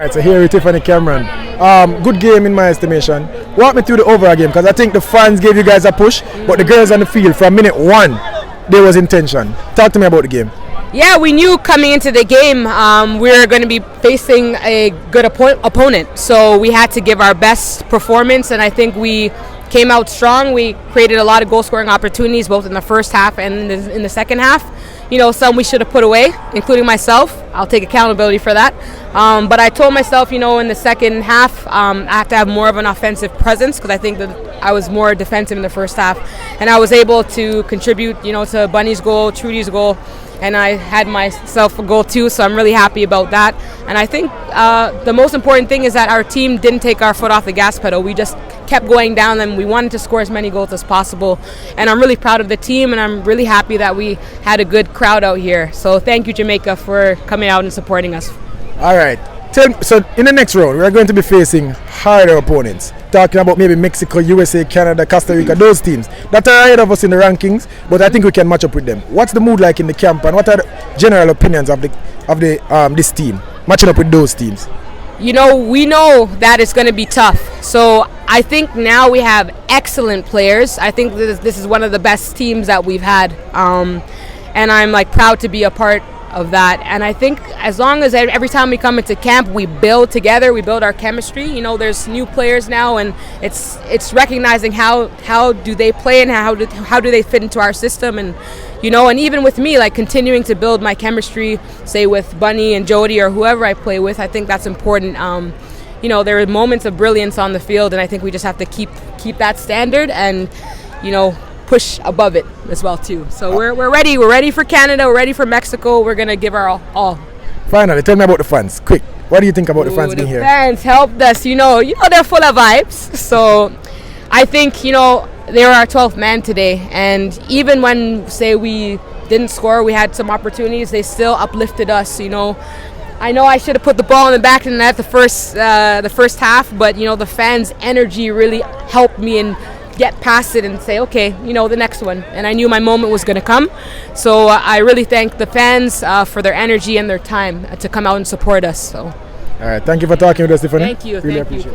Right, so here with Tiffany Cameron. Good game in my estimation. Walk me through the overall game because I think the fans gave you guys a push, but the girls on the field from minute one, there was intention. Talk to me about the game. Yeah, we knew coming into the game we were going to be facing a good opponent, so we had to give our best performance, and I think we came out strong. We created a lot of goal-scoring opportunities both in the first half and in the second half. You know, some we should have put away, including myself. I'll take accountability for that. But I told myself, you know, in the second half, I have to have more of an offensive presence because I think that I was more defensive in the first half. And I was able to contribute, you know, to Bunny's goal, Trudy's goal, and I had myself a goal too, so I'm really happy about that. And I think the most important thing is that our team didn't take our foot off the gas pedal. We just kept going down and we wanted to score as many goals as possible. And I'm really proud of the team, and I'm really happy that we had a good crowd out here. So thank you, Jamaica, for coming out and supporting us. All right. So in the next round, we're going to be facing harder opponents. Talking about maybe Mexico, USA, Canada, Costa Rica, those teams that are ahead of us in the rankings, but I think we can match up with them. What's the mood like in the camp, and what are the general opinions of this team matching up with those teams? You know, we know that it's going to be tough. So I think now we have excellent players. I think this is one of the best teams that we've had, and I'm like proud to be a part of that. And I think as long as every time we come into camp we build together, we build our chemistry. You know, there's new players now, and it's recognizing how do they play and how do they fit into our system. And you know, and even with me, like continuing to build my chemistry, say with Bunny and Jody or whoever I play with, I think that's important. You know, there are moments of brilliance on the field, and I think we just have to keep that standard and, you know, push above it as well too. So we're ready. We're ready for Canada. We're ready for Mexico. We're gonna give our all. Finally, tell me about the fans. Quick, what do you think about the fans being here? The fans helped us. You know they're full of vibes. So I think, you know, they were our 12th man today, and even when say we didn't score, we had some opportunities. They still uplifted us. You know I should have put the ball in the back of the net the first half, but you know the fans' energy really helped me and get past it and say, okay, you know, the next one. And I knew my moment was going to come. So I really thank the fans for their energy and their time to come out and support us. So. All right. Thank you for talking with us, Tiffany. Thank you. Really appreciate it.